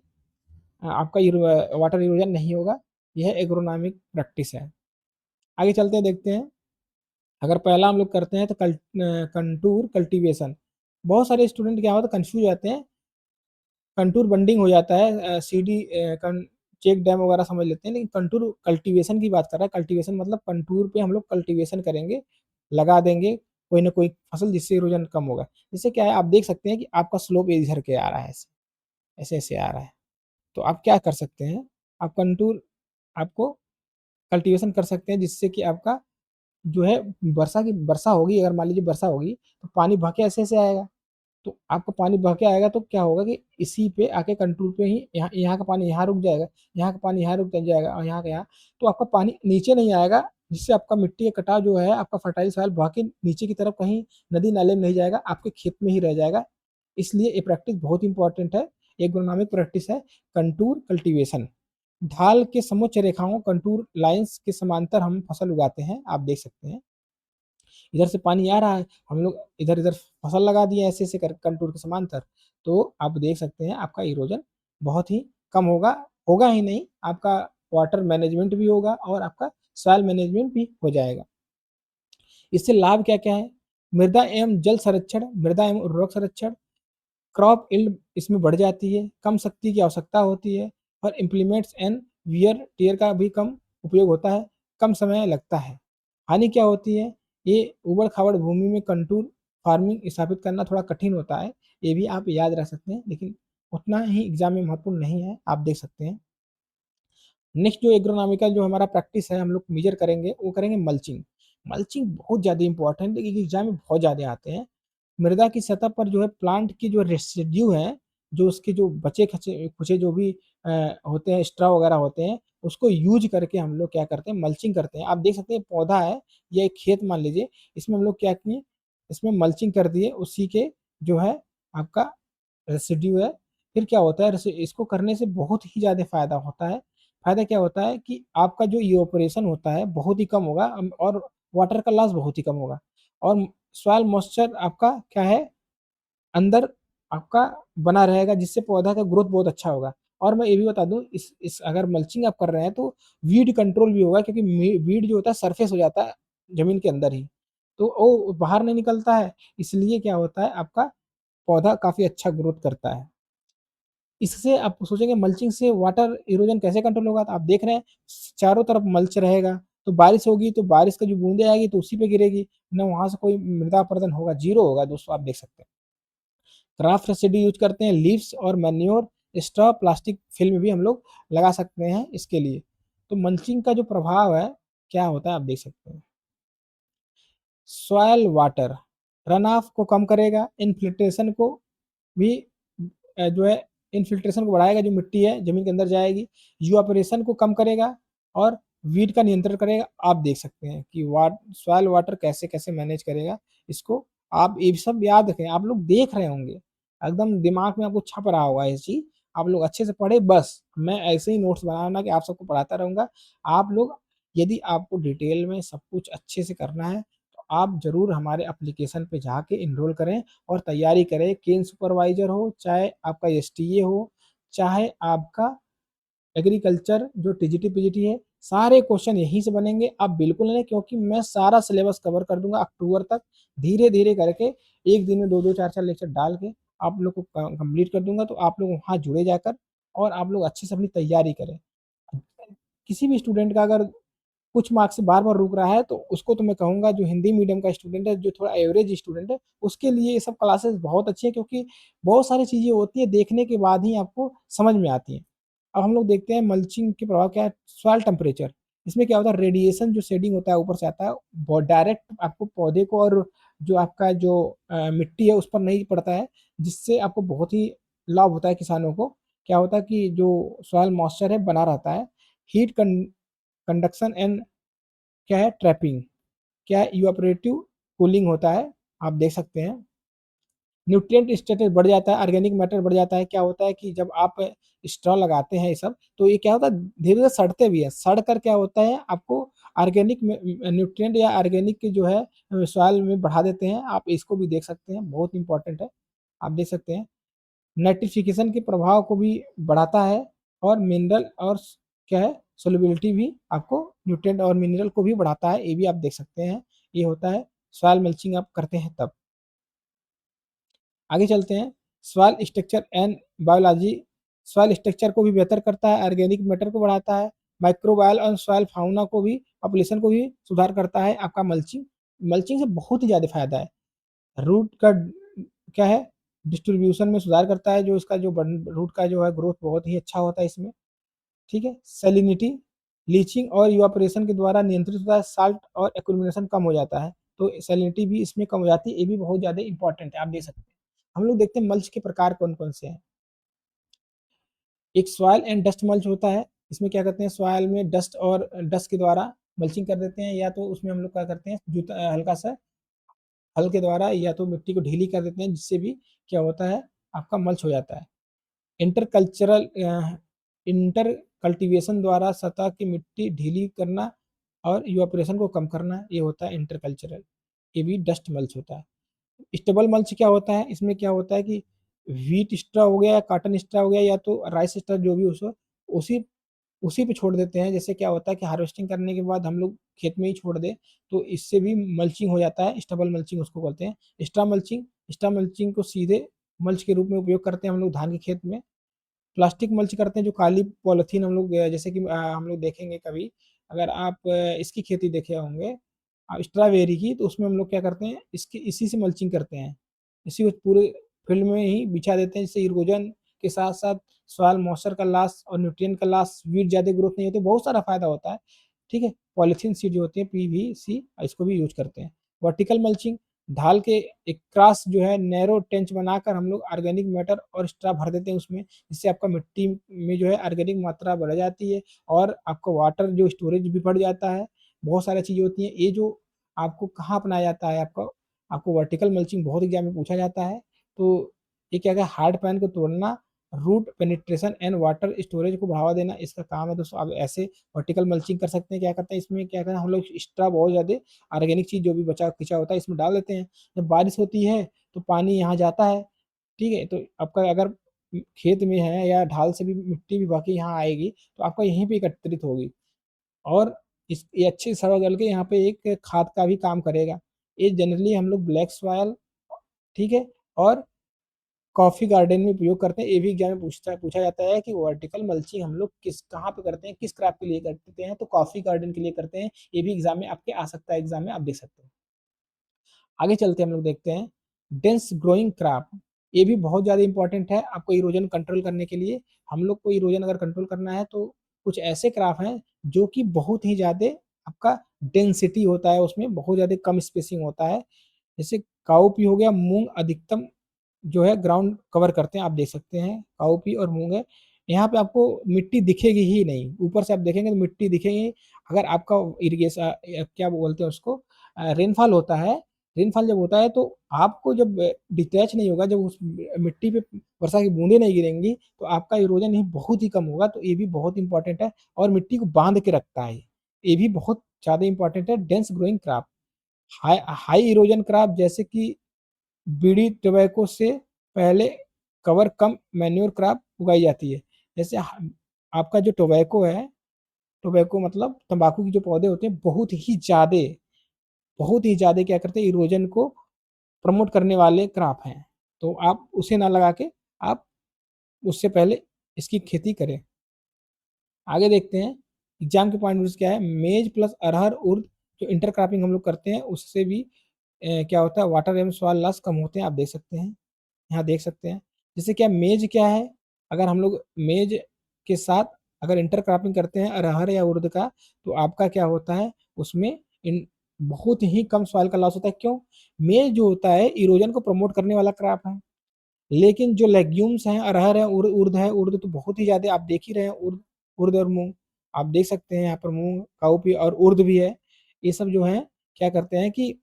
आपका वाटर इरोजन नहीं होगा। यह एग्रोनॉमिक प्रैक्टिस है। आगे चलते हैं, देखते हैं। अगर पहला हम लोग करते हैं तो कंटूर कल्टीवेशन। बहुत सारे स्टूडेंट क्या होता है, कंफ्यूज हो जाते हैं, कंटूर बंडिंग हो जाता है, सीडी चेक डैम वगैरह समझ लेते हैं, लेकिन कंटूर कल्टीवेशन की बात कर रहा है। कल्टीवेशन मतलब कंटूर पे हम लोग कल्टीवेशन करेंगे, लगा देंगे कोई ना कोई फसल जिससे इरोजन कम होगा। जिससे क्या है, आप देख सकते हैं कि आपका स्लोप इधर के आ रहा है, ऐसे ऐसे आ रहा है। तो आप क्या कर सकते हैं, आप कंटूर आपको कल्टीवेशन कर सकते हैं जिससे कि आपका जो है वर्षा होगी, अगर मान लीजिए वर्षा होगी तो पानी बह के ऐसे ऐसे आएगा। तो आपका पानी बह के आएगा तो क्या होगा कि इसी पे आके कंटूर पे ही यहाँ यहाँ का पानी यहाँ रुक जाएगा, यहाँ का पानी यहाँ रुक जाएगा और यहाँ का यहाँ, तो आपका पानी नीचे नहीं आएगा, जिससे आपका मिट्टी का कटाव जो है, आपका फर्टाइल सॉइल बह के नीचे की तरफ कहीं नदी नाले में नहीं जाएगा, आपके खेत में ही रह जाएगा। इसलिए ये प्रैक्टिस बहुत इंपॉर्टेंट है, एग्रोनॉमिक प्रैक्टिस है, कंटूर कल्टीवेशन। ढाल के समोच्च रेखाओं कंटूर लाइन्स के समांतर हम फसल उगाते हैं, आप देख सकते हैं। इधर से पानी आ रहा है, हम लोग इधर-इधर फसल लगा दिए ऐसे-ऐसे कर कंटूर के समांतर, तो आप देख सकते हैं आपका इरोजन बहुत ही कम होगा, होगा ही नहीं, आपका वाटर मैनेजमेंट भी होगा और आपका सॉइल मैनेजमेंट भी हो जाएगा। इससे लाभ क्या-क्या है? मृदा एवं जल संरक्षण, मृदा एवं उर्वरक संरक्षण, क्रॉप यील्ड इसमें बढ़ जाती है, कम शक्ति की आवश्यकता होती है और इम्प्लीमेंट्स एंड वियर टियर का भी कम उपयोग होता है, कम समय लगता है। हानि क्या होती है? ये ऊबड़-खाबड़ भूमि में कंटूर फार्मिंग स्थापित करना थोड़ा कठिन होता है, ये भी आप याद रख सकते हैं, लेकिन उतना ही एग्ज़ाम में महत्वपूर्ण नहीं है, आप देख सकते हैं। नेक्स्ट जो एग्रोनॉमिकल जो हमारा प्रैक्टिस है, हम लोग मेजर करेंगे, वो करेंगे मल्चिंग। मल्चिंग बहुत ज़्यादा इम्पोर्टेंट है क्योंकि एग्ज़ाम में बहुत ज़्यादा आते हैं। मृदा की सतह पर जो है प्लांट की जो रेसिड्यू है, जो उसके जो बचे-खचे कुचे जो भी होते हैं, स्ट्रा वगैरह होते हैं, उसको यूज़ करके हम लोग क्या करते हैं, मल्चिंग करते हैं। आप देख सकते हैं पौधा है या एक खेत मान लीजिए, इसमें हम लोग क्या किए, इसमें मल्चिंग कर दिए, उसी के जो है आपका रेसिड्यू है। फिर क्या होता है, इसको करने से बहुत ही ज़्यादा फ़ायदा होता है। फ़ायदा क्या होता है कि आपका जो इवैपोरेशन होता है बहुत ही कम होगा, और वाटर का लॉस बहुत ही कम होगा और सॉइल मॉइस्चर आपका क्या है, अंदर आपका बना रहेगा, जिससे पौधा का ग्रोथ बहुत अच्छा होगा। और मैं ये भी बता दूँ, इस अगर मल्चिंग आप कर रहे हैं तो वीड कंट्रोल भी होगा, क्योंकि वीड जो होता है सरफेस हो जाता है ज़मीन के अंदर ही, तो वो बाहर नहीं निकलता है, इसलिए क्या होता है, आपका पौधा काफ़ी अच्छा ग्रोथ करता है। इससे आप सोचेंगे मल्चिंग से वाटर इरोजन कैसे कंट्रोल होगा? तो आप देख रहे हैं चारों तरफ मल्च रहेगा, तो बारिश होगी तो बारिश का जो बूँदें आएगी तो उसी पे गिरेगी, ना वहाँ से कोई मृदा अपरदन होगा, ज़ीरो होगा दोस्तों, आप देख सकते हैं। क्राफ्ट रेसिड्यू यूज़ करते हैं, लीव्स और मैन्योर, स्ट्रॉ, प्लास्टिक फिल्म भी हम लोग लगा सकते हैं इसके लिए। तो मल्चिंग का जो प्रभाव है, क्या होता है आप देख सकते हैं। सॉइल वाटर रन ऑफ को कम करेगा, इन्फिल्ट्रेशन को भी जो है इन्फिल्ट्रेशन को बढ़ाएगा, जो मिट्टी है ज़मीन के अंदर जाएगी, इवापोरेशन को कम करेगा और वीड का नियंत्रण करेगा। आप देख सकते हैं कि सॉइल वाटर कैसे-कैसे मैनेज करेगा इसको, आप ये सब याद रखें, आप लोग देख रहे होंगे, एकदम दिमाग में आपको छप रहा होगा ये चीज़, आप लोग अच्छे से पढ़ें बस, मैं ऐसे ही नोट्स बनाना कि आप सबको पढ़ाता रहूँगा। आप लोग यदि आपको डिटेल में सब कुछ अच्छे से करना है, तो आप ज़रूर हमारे एप्लीकेशन पे जाके एनरोल करें और तैयारी करें, केन सुपरवाइज़र हो, चाहे आपका एसटीए हो, चाहे आपका एग्रीकल्चर जो टीजीटी-पीजीटी है, सारे क्वेश्चन यहीं से बनेंगे। आप बिल्कुल नहीं, क्योंकि मैं सारा सिलेबस कवर कर दूँगा अक्टूबर तक, धीरे-धीरे करके 1 दिन में 2-2 4-4 लेक्चर डाल के आप लोग को कंप्लीट कर दूँगा, तो आप लोग वहाँ जुड़े जाकर और आप लोग अच्छे से अपनी तैयारी करें। किसी भी स्टूडेंट का अगर कुछ मार्क्स से बार-बार रुक रहा है, तो उसको तो मैं कहूँगा जो हिंदी मीडियम का स्टूडेंट है, जो थोड़ा एवरेज स्टूडेंट है, उसके लिए ये सब क्लासेस बहुत अच्छी है, क्योंकि बहुत सारी चीज़ें होती हैं, देखने के बाद ही आपको समझ में आती हैं। अब हम लोग देखते हैं मल्चिंग के प्रभाव क्या है, सॉइल टेम्परेचर। इसमें क्या होता है, रेडिएशन जो शेडिंग होता है ऊपर से आता है, बहुत डायरेक्ट आपको पौधे को और जो आपका जो मिट्टी है उस पर नहीं पड़ता है, जिससे आपको बहुत ही लाभ होता है किसानों को। क्या होता है कि जो सॉइल मॉइस्चर है बना रहता है। हीट कंडक्शन एंड क्या है ट्रैपिंग, क्या है इवापोरेटिव कूलिंग होता है, आप देख सकते हैं। न्यूट्रिएंट स्टेटस बढ़ जाता है, ऑर्गेनिक मैटर बढ़ जाता है। क्या होता है कि जब आप स्ट्रॉ लगाते हैं ये सब, तो ये क्या होता है धीरे-धीरे सड़ते भी हैं। सड़ कर क्या होता है आपको ऑर्गेनिक में न्यूट्रिएंट या ऑर्गेनिक जो है सॉइल में बढ़ा देते हैं। आप इसको भी देख सकते हैं, बहुत इंपॉर्टेंट है। आप देख सकते हैं। नाइट्रिफिकेशन के प्रभाव को भी बढ़ाता है और मिनरल और क्या है सोल्युबिलिटी भी आपको न्यूट्रिएंट और मिनरल को भी बढ़ाता है, ये भी आप देख सकते हैं। ये होता है सॉइल मल्चिंग आप करते हैं तब। आगे चलते हैं। Soil structure and biology. Soil structure को भी बेहतर करता है, ऑर्गेनिक मैटर को बढ़ाता है, माइक्रोबायल और सॉइल फाउना को भी पॉपुलेशन को भी सुधार करता है आपका मल्चिंग। मल्चिंग से बहुत ही ज़्यादा फ़ायदा है। रूट का क्या है डिस्ट्रीब्यूशन में सुधार करता है, जो इसका जो रूट का जो है ग्रोथ बहुत ही अच्छा होता है इसमें। ठीक है। सैलिनिटी, लीचिंग और इवापोरेशन के द्वारा नियंत्रित होता है। साल्ट और एक्युमुलेशन कम हो जाता है, तो सैलिनिटी भी इसमें कम हो जाती है। ये भी बहुत ज़्यादा इंपॉर्टेंट है, आप देख सकते हैं। हम लोग देखते हैं मल्च के प्रकार कौन-कौन से हैं। एक सॉइल एंड डस्ट मल्च होता है। इसमें क्या करते हैं सॉइल में डस्ट और डस्ट के द्वारा मल्चिंग कर देते हैं, या तो उसमें हम लोग क्या करते हैं जूता हल्का सा हल के द्वारा या तो मिट्टी को ढीली कर देते हैं, जिससे भी क्या होता है आपका मल्च हो जाता है। इंटरकल्चरल इंटर कल्टीवेशन द्वारा सतह की मिट्टी ढीली करना और इवापोरेशन को कम करना, ये होता है इंटरकल्चरल। ये भी डस्ट मल्च होता है। स्टेबल मल्च क्या होता है, इसमें क्या होता है कि व्हीट स्ट्रा हो गया या कॉटन स्ट्रा हो गया या तो राइस स्ट्रा जो भी हो, उसी उसी पे छोड़ देते हैं। जैसे क्या होता है कि हार्वेस्टिंग करने के बाद हम लोग खेत में ही छोड़ दें, तो इससे भी मल्चिंग हो जाता है। स्टेबल मल्चिंग उसको बोलते हैं। स्ट्रा मल्चिंग को सीधे मल्च के रूप में उपयोग करते हैं हम लोग धान के खेत में। प्लास्टिक मल्च करते हैं, जो काली पॉलीथीन हम लोग जैसे कि हम लोग देखेंगे कभी, अगर आप इसकी खेती देखे होंगे स्ट्रॉबेरी की, तो उसमें हम लोग क्या करते हैं इसकी इसी से मल्चिंग करते हैं। इसी को पूरे फील्ड में ही बिछा देते हैं, जिससे इरोजन के साथ साथ सॉइल मॉइस्चर का लॉस और न्यूट्रिएंट का लॉस, वीड ज़्यादा ग्रोथ नहीं होती, बहुत सारा फायदा होता है। ठीक है। पॉलीथीन सीड जो होती है पीवीसी, इसको भी यूज करते हैं। वर्टिकल मल्चिंग, ढाल के एक क्रॉस जो है नैरो टेंच बनाकर हम लोग ऑर्गेनिक मैटर और स्ट्रा भर देते हैं उसमें, जिससे आपका मिट्टी में जो है ऑर्गेनिक मात्रा बढ़ जाती है और आपका वाटर जो स्टोरेज भी बढ़ जाता है। बहुत सारी चीज़ें होती हैं। ये जो आपको कहाँ अपनाया जाता है, आपको वर्टिकल मल्चिंग बहुत एग्जाम में पूछा जाता है। तो ये क्या है हार्ड पैन को तोड़ना, root penetration and water storage को बढ़ावा देना, इसका काम है दोस्तों। आप ऐसे वर्टिकल मल्चिंग कर सकते हैं। क्या करते हैं इसमें, क्या करते हैं हम लोग एक्स्ट्रा बहुत ज़्यादा ऑर्गेनिक चीज़ जो भी बचा खिंचा होता है इसमें डाल देते हैं। जब बारिश होती है तो पानी यहाँ जाता है। ठीक है। तो आपका अगर खेत में है या ढाल से भी मिट्टी भी बह के यहाँ आएगी, तो आपका यहीं पे एकत्रित होगी और ये अच्छे से सड़ा गल के यहाँ पे एक खाद का भी काम करेगा। ये जनरली हम लोग ब्लैक सॉइल, ठीक है, और कॉफ़ी गार्डन में उपयोग करते हैं। ये भी एग्जाम में पूछा जाता है कि वर्टिकल मल्चिंग हम लोग किस कहाँ पे करते हैं, किस क्रॉप के लिए करते हैं, तो कॉफ़ी गार्डन के लिए करते हैं। ये भी एग्जाम में आपके आ सकता है, एग्जाम में आप देख सकते हैं। आगे चलते हम लोग देखते हैं डेंस ग्रोइंग क्रॉप। ये भी बहुत ज़्यादा इंपॉर्टेंट है आपको इरोजन कंट्रोल करने के लिए। हम लोग को इरोजन अगर कंट्रोल करना है तो कुछ ऐसे क्रॉप हैं जो कि बहुत ही ज़्यादा आपका डेंसिटी होता है, उसमें बहुत ज़्यादा कम स्पेसिंग होता है। जैसे काउपी हो गया, मूंग अधिकतम जो है ग्राउंड कवर करते हैं, आप देख सकते हैं काउपी और मूंग है। यहाँ पे आपको मिट्टी दिखेगी ही नहीं, ऊपर से आप देखेंगे तो मिट्टी दिखेगी। अगर आपका इरिगेशन क्या बोलते हैं उसको रेनफॉल होता है, रेनफॉल जब होता है तो आपको जब डिटैच नहीं होगा, जब उस मिट्टी पे वर्षा की बूंदें नहीं गिरेंगी, तो आपका इरोजन ही बहुत ही कम होगा। तो ये भी बहुत इंपॉर्टेंट है और मिट्टी को बांध के रखता है। ये भी बहुत ज़्यादा इंपॉर्टेंट है dense growing crop. High high erosion crop जैसे कि बीड़ी टोबैको से पहले कवर कम मैन्योर क्रॉप उगाई जाती है। जैसे आपका जो टोबैको है, टोबैको मतलब तंबाकू के जो पौधे होते हैं, बहुत ही ज़्यादा क्या करते हैं इरोजन को प्रमोट करने वाले क्रॉप हैं। तो आप उसे ना लगा के आप उससे पहले इसकी खेती करें। आगे देखते हैं एग्जाम के पॉइंट ऑफ क्या है, मेज प्लस अरहर उर्द जो इंटरक्रॉपिंग हम लोग करते हैं उससे भी क्या होता है वाटर एवं सॉइल लॉस कम होते हैं, आप देख सकते हैं। यहाँ देख सकते हैं। जैसे क्या मेज क्या है, अगर हम लोग मेज के साथ अगर इंटरक्रॉपिंग करते हैं अरहर या उर्द का, तो आपका क्या होता है उसमें बहुत ही कम सॉइल का लॉस होता है। क्यों? मेज जो होता है इरोजन को प्रमोट करने वाला क्रॉप है, लेकिन जो लेग्यूम्स हैं, अरहर है, उर्द है, उर्द तो बहुत ही ज़्यादा आप देख ही रहे हैं, उर्द उर्द और मूँग। आप देख सकते हैं यहाँ पर मूँग, काउपी और उर्द भी है। ये सब जो है क्या करते हैं कि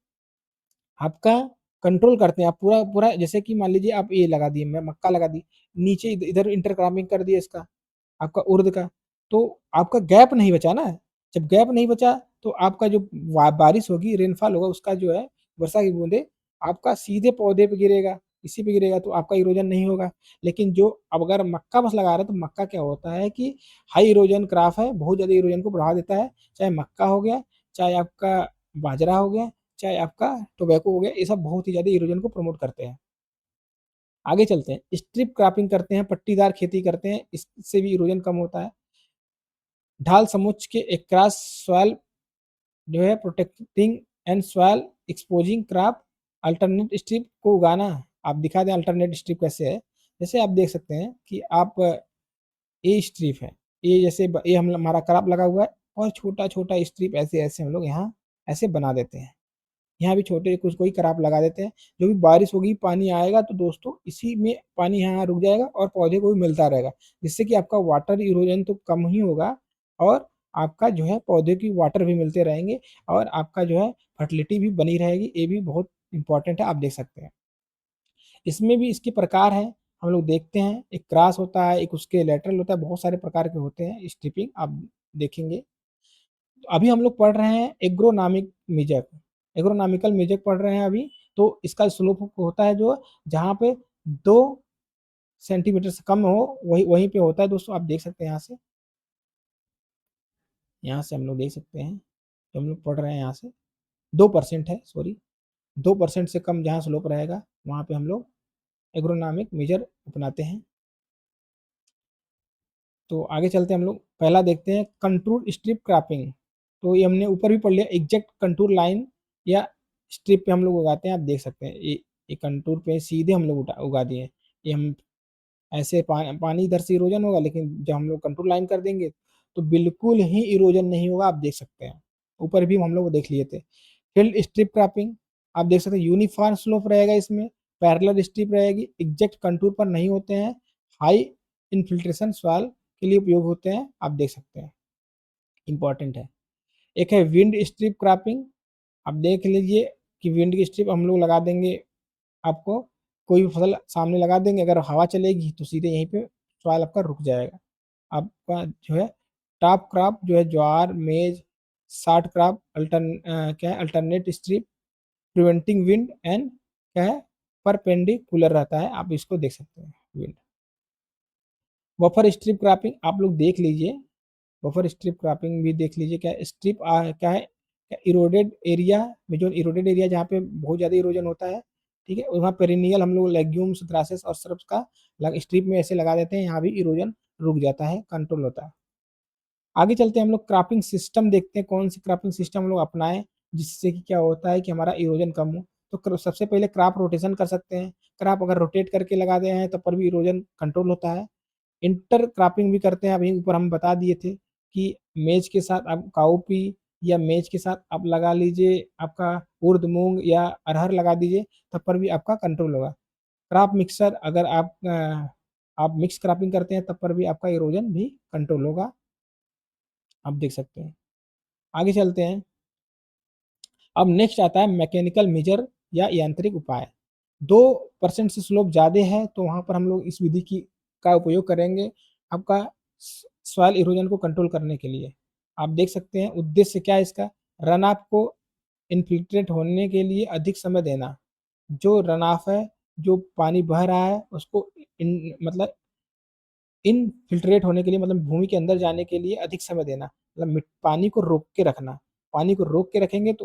आपका कंट्रोल करते हैं। आप पूरा पूरा जैसे कि मान लीजिए आप ये लगा दिए, मैं मक्का लगा दी, नीचे इधर इंटरक्रॉपिंग कर दिया इसका, आपका उर्द का, तो आपका गैप नहीं बचा ना। जब गैप नहीं बचा तो आपका जो बारिश होगी, रेनफॉल होगा, उसका जो है वर्षा की बूंदे आपका सीधे पौधे पे गिरेगा, इसी पे गिरेगा, तो आपका इरोजन नहीं होगा। लेकिन जो अब अगर मक्का बस लगा रहे हैं तो मक्का क्या होता है कि हाई इरोजन क्रॉप है, बहुत ज़्यादा इरोजन को बढ़ा देता है। चाहे मक्का हो गया, चाहे आपका बाजरा हो गया, चाहे आपका टोबैको हो गया, ये सब बहुत ही ज़्यादा इरोजन को प्रमोट करते हैं। आगे चलते हैं, स्ट्रिप क्रॉपिंग करते हैं, पट्टीदार खेती करते हैं, इससे भी इरोजन कम होता है। ढाल समुच्च के अक्रॉस सॉइल जो है protecting and soil exposing crop, alternate strip को उगाना। आप दिखा दें अल्टरनेट स्ट्रिप कैसे है। जैसे आप देख सकते हैं कि आप ये स्ट्रिप है, ये जैसे ये हम हमारा क्रॉप लगा हुआ है, और छोटा छोटा स्ट्रिप ऐसे ऐसे हम लोग यहाँ ऐसे बना देते हैं। यहाँ भी छोटे कुछ कोई क्रॉप लगा देते हैं। जो भी बारिश होगी, पानी आएगा तो दोस्तों इसी में पानी यहाँ रुक जाएगा और पौधे को भी मिलता रहेगा, जिससे कि आपका वाटर इरोजन तो कम ही होगा, और आपका जो है पौधे की वाटर भी मिलते रहेंगे, और आपका जो है फर्टिलिटी भी बनी रहेगी। ये भी बहुत इंपॉर्टेंट है, आप देख सकते हैं। इसमें भी इसके प्रकार हैं, हम लोग देखते हैं, एक क्रॉस होता है, एक उसके लेटरल होता है, बहुत सारे प्रकार के होते हैं स्ट्रिपिंग, आप देखेंगे। तो अभी हम लोग पढ़ रहे हैं एग्रोनॉमिक मेजर, एग्रोनॉमिकल मेजर पढ़ रहे हैं अभी। तो इसका स्लोप होता है जो जहाँ पे 2 सेंटीमीटर से कम हो, वही वहीं पे होता है दोस्तों। आप देख सकते हैं यहाँ से हम लोग देख सकते हैं, जो हम लोग पढ़ रहे हैं यहाँ से 2% है, सॉरी 2% से कम जहाँ स्लोप रहेगा वहाँ पे हम लोग एग्रोनॉमिक मेजर अपनाते हैं। तो आगे चलते हैं, हम लोग पहला देखते हैं कंटूर स्ट्रिप क्रॉपिंग। तो ये हमने ऊपर भी पढ़ लिया, एग्जैक्ट कंटूर लाइन या स्ट्रिप पे हम लोग उगाते हैं। आप देख सकते हैं ये कंटूर पे सीधे हम लोग उगा दिए। ये हम ऐसे पानी इधर से इरोजन होगा, लेकिन जब हम लोग कंटूर लाइन कर देंगे तो बिल्कुल ही इरोजन नहीं होगा। आप देख सकते हैं, ऊपर भी हम लोग देख लिए थे। फील्ड स्ट्रिप क्रॉपिंग, आप देख सकते हैं यूनिफॉर्म स्लोप रहेगा, इसमें पैरेलल स्ट्रिप रहेगी, एग्जैक्ट कंटूर पर नहीं होते हैं, हाई इनफिल्ट्रेशन सॉइल के लिए उपयोग होते हैं। आप देख सकते हैं, इंपॉर्टेंट है। एक है विंड स्ट्रिप क्रॉपिंग, आप देख लीजिए कि विंड की स्ट्रिप हम लोग लगा देंगे, आपको कोई भी फसल सामने लगा देंगे, अगर हवा चलेगी तो सीधे यहीं पे सॉइल आपका रुक जाएगा। आपका जो है टॉप क्रॉप जो है ज्वार, मेज, शॉर्ट क्रॉप क्या है alternate strip preventing wind and क्या है परपेंडिकुलर रहता है। आप इसको देख सकते हैं विंड। बफर स्ट्रिप क्रॉपिंग आप लोग देख लीजिए, बफर स्ट्रिप क्रॉपिंग भी देख लीजिए। क्या स्ट्रिप क्या है, इरोडेड एरिया में, जो इरोडेड एरिया जहाँ पे बहुत ज़्यादा इरोजन होता है, ठीक है, वहाँ पेरिनियल हम लोग लेग्यूम्स, ग्रासेस और श्रब्स का स्ट्रिप में ऐसे लगा देते हैं, यहाँ भी इरोजन रुक जाता है, कंट्रोल होता है। आगे चलते हैं, हम लोग क्रॉपिंग सिस्टम देखते हैं, कौन सी क्रॉपिंग सिस्टम हम लोग अपनाएं जिससे कि क्या होता है कि हमारा इरोजन कम हो। तो सबसे पहले क्रॉप रोटेशन कर सकते हैं, क्रॉप अगर रोटेट करके लगा दे हैं तब पर भी इरोजन कंट्रोल होता है। इंटर क्रॉपिंग भी करते हैं, अभी ऊपर हम बता दिए थे कि मेज के साथ आप काउपी या मेज के साथ आप लगा लीजिए, आपका उर्द, मूंग या अरहर लगा दीजिए, तब पर भी आपका कंट्रोल होगा। क्रॉप मिक्सर अगर आप मिक्स क्रॉपिंग करते हैं तब पर भी आपका इरोजन भी कंट्रोल होगा, आप देख सकते हैं। आगे चलते हैं, अब नेक्स्ट आता है मैकेनिकल मेजर या यांत्रिक उपाय। 2% से स्लोप ज़्यादा है तो वहाँ पर हम लोग इस विधि की का उपयोग करेंगे, आपका सॉइल इरोजन को कंट्रोल करने के लिए। आप देख सकते हैं उद्देश्य क्या है इसका, रन ऑफ को इनफिल्ट्रेट होने के लिए अधिक समय देना। जो रन ऑफ है, जो पानी बह रहा है उसको मतलब इनफिल्ट्रेट होने के लिए, मतलब भूमि के अंदर जाने के लिए अधिक समय देना, मतलब पानी को रोक के रखना। पानी को रोक के रखेंगे तो